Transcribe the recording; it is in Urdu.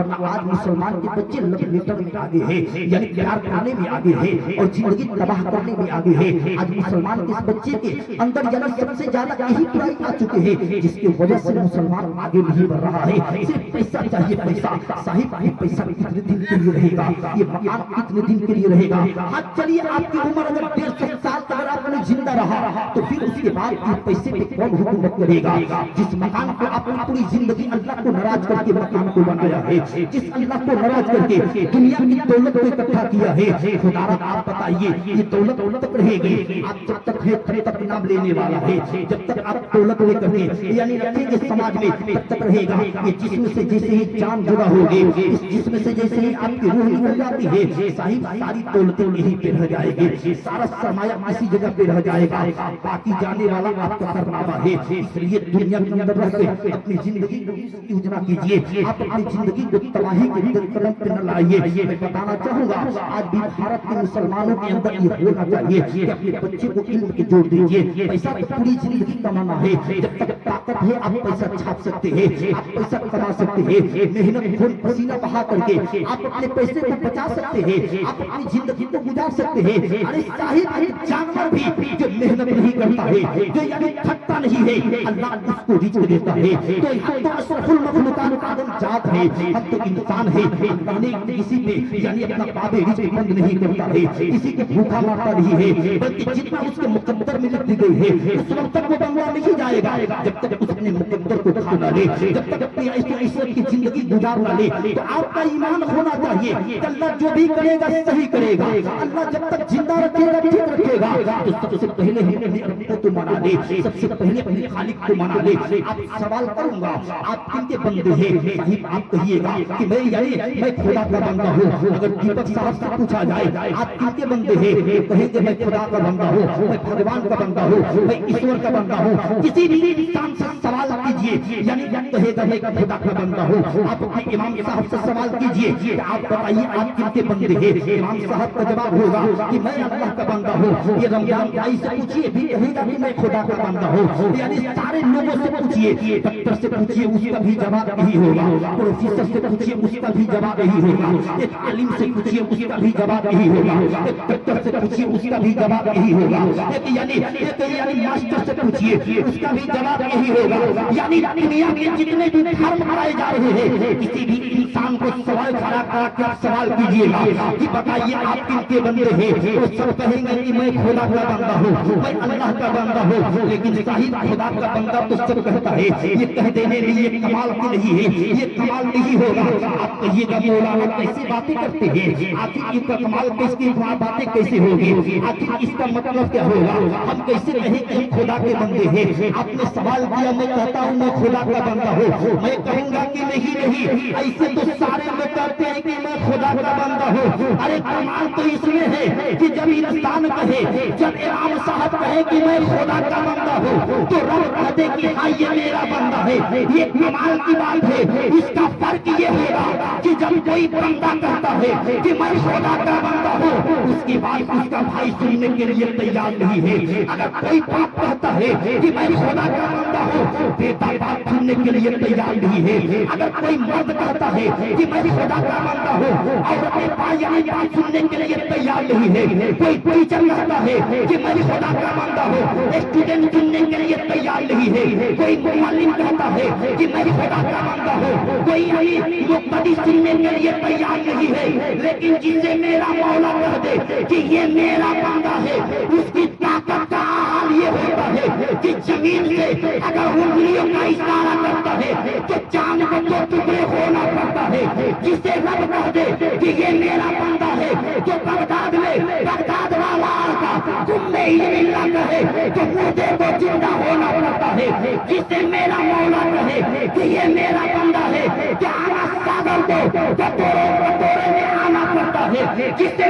ورنہ آج مسلمان کے بچے لو میٹر میں آگے ہیں، یعنی پیار کرنے میں آگے ہیں اور زندگی تباہ کرنے میں آگے ہیں۔ آج مسلمان کے اس بچے کے اندر یعنی سب سے زیادہ یہی برائی آ چکے ہیں جس کی وجہ سے مسلمان آگے نہیں بڑھ رہا ہے۔ صرف پیسہ چاہیے، پیسہ صاحب یہ پیسہ کتنے دن کے لیے رہے گا، یہ مکان کتنے دن کے لیے رہے گا۔ ہاں چلیے آپ کی عمر اگر 150 سال تک اگر آپ نے زندہ رہا تو پھر اس کے بعد یہ پیسے پہ کون حکومت کرے گا؟ جس مکان کو آپ نے پوری زندگی اللہ کو ناراض کر کے مکان کو بنایا ہے، جس اللہ کو ناراض کر کے دنیا کی دولت کو اکٹھا کیا ہے، خدا را آپ بتائیے یہ دولت تک رہے گی؟ آپ جب تک ہے تب تک نام لینے والا ہے، جب تک آپ دولت لے کر کے یعنی رکھیں گے سماج میں تب تک رہے گا۔ یہ جسم سے جیسے ہی جان جدا ہوگی، اس جسم سے جیسے ہی آپ کی روح نکل جاتی ہے، صاحب ساری دولتیں یہیں پہ رہ جائے گی، سارا سرمایہ اسی جگہ پہ رہ جائے گا، باقی جانے والا آپ کا کارنامہ ہے۔ اس لیے دنیا کے اندر رہ کے اپنی زندگی کو یوجنا کیجیے، آپ اپنی زندگی کو تباہی کے قدم پہ نہ لائیے۔ میں بتانا چاہوں گا آج بھی بھارت کے مسلمانوں کے اندر یہ ہونا چاہیے کہ اپنے بچے کو علم کے جوڑ دیجیے۔ پیسہ تو پوری زندگی کمانا ہے، جب تک طاقت ہے آپ پیسہ چھاپ سکتے ہیں، آپ پیسہ کما سکتے ہیں، محنت خون پسینہ بہا کر کے آپ اپنے پیسے کو بچا سکتے ہیں، آپ اپنی زندگی کو گزار سکتے ہیں۔ ارے صاحب جانور بھی جو محنت نہیں کرتا ہے، جو یعنی تھکتا نہیں ہے، اللہ اس کو رزق دیتا ہے۔ تو ہم تو اشرف المخلوقات آدم ذات ہے، ہم تو انسان ہے، اللہ نے کسی پہ یعنی اپنا باب رزق بند نہیں کرتا ہے، کسی کو بھوکا مارتا نہیں ہے، بلکہ جتنا اس کے مقدر میں لکھ دی گئی ہے اس وقت تک وہ بنگلہ نہیں جائے گا جب تک اس اپنے مقدر کو کھا نہ لے، جب تک اپنی عشرت کی زندگی گزار نہ لے۔ تو آپ کا ایمان ہونا چاہیے کہ اللہ جو بھی کرے گا صحیح کرے گا، اللہ جب تک زندہ رکھے گا ٹھیک رکھے گا۔ تو سب سے پہلے ہم اپنے رب کو منا لے، سب سے پہلے اپنے خالق کو منا لے۔ آپ سوال کروں گا آپ کن کے بندے ہیں؟ صاحب آپ کہیے گا کہ میں یعنی میں خدا کا بندہ ہوں۔ اگر دیپک صاحب سے پوچھا جائے آپ کن کے بندے ہیں، کہیں کہ میں خدا کا بندہ ہوں، میں بھگوان کا بندہ ہوں، میں ایشور کا بندہ ہوں۔ کسی بھی انسان سے سوال کیجئے یعنی کہے گا میں خدا کا بندہ ہوں۔ آپ اپنے امام صاحب سے سوال کیجئے کہ آپ بتائیے آپ کن کے بندے ہیں؟ امام صاحب کا جواب ہوگا کہ میں اللہ کا بندہ ہوں۔ یہ رمضان بھائی سے پوچھئے بھی کہے گا کہ میں خدا کا بندہ ہوں۔ یعنی سارے لوگوں سے پوچھئے، ڈاکٹر سے پوچھئے اس کا بھی جواب یہی ہوگا، پروفیسر سے پوچھئے اس کا بھی جواب یہی ہوگا، ایک عالم سے پوچھئے اس کا بھی جواب یہی ہوگا، ایک ڈاکٹر سے پوچھئے اس کا بھی جواب یہی ہوگا، ایک یعنی ماسٹر سے پوچھئے اس کا بھی جواب یہی ہوگا۔ یعنی دنیا میں جتنے بھی دھرم پڑھائے جا رہے ہیں کسی بھی انسان کو سوال کھڑا کرا کے آپ سوال کیجئے گا کہ بتائیے آپ کن کے بندے ہیں؟ وہ سب کہیں گے کہ میں خدا کا بندہ ہوں، میں اللہ کا بندہ ہوں۔ لیکن صاحب خدا کا بندہ تو سب کہتا ہے، یہ کہہ دینے میں یہ کمال کی نہیں ہے، یہ کمال نہیں ہوگا۔ آپ کہیے گا مولانا کیسی باتیں کرتے ہیں، آخر ان کا کمال کس کی باتیں کیسے ہوگی، آخر اس کا مطلب کیا ہوگا؟ ہم کیسے کہیں کہ ہم خدا کے بندے ہیں؟ آپ نے سوال کیا میں کہتا ہوں میں خدا کا بندہ ہوں، میں کہوں گا کہ نہیں ایسے تو سارے لوگ کہتے ہیں کہ میں خدا کا بندہ ہوں۔ ارے کمال تو اس میں ہے کہ جب انسان کہے، جب امام صاحب کہے کہ میں خدا کا بندہ ہوں تو رب کہتے کہ ہاں یہ میرا بندہ ہے، یہ کمال کی بات ہے۔ اس کا فرق یہ ہوگا کہ جب کوئی بندہ کہتا ہے کہ میں خدا کا بندہ ہوں اس کی بات اس کا بھائی سننے کے لیے تیار نہیں ہے۔ اگر کوئی باپ کہتا ہے کہ میں خدا کا بندہ ہوں بیٹا بات سننے کے لیے تیار نہیں ہے۔ اگر کوئی مرد کہتا ہے کہ میں خدا کا بندہ ہوں اور اپنے بھائی بات سننے کے لیے تیار نہیں ہے۔ کوئی ٹیچر کہتا ہے کہ میں خدا کا بندہ ہوں، اسٹوڈنٹ سننے کے لیے تیار نہیں ہے۔ کوئی معلم کہتا ہے کہ میں خدا کا بندہ ہوں، کوئی مقتدی سننے کے لیے تیار نہیں ہے۔ لیکن جسے میرا مولا کہہ دے کہ یہ میرا بندہ ہے اس کی طاقت کا حال یہ ہوتا ہے کہ زمین سے اگر انگلیوں کا اشارہ کرتا ہے تو چاند کو دو ٹکڑے ہونا پڑتا ہے۔ جسے رب کہہ دے کہ یہ میرا بندہ ہے تو بغداد میں بغداد والا کا تم میں اللہ کہے تو مردے کو زندہ ہونا پڑتا ہے۔ جسے میرا مولا کہے کہ یہ میرا بندہ ہے کہ آنا ساگر کو کٹورے میں آنا پڑتا ہے۔ جسے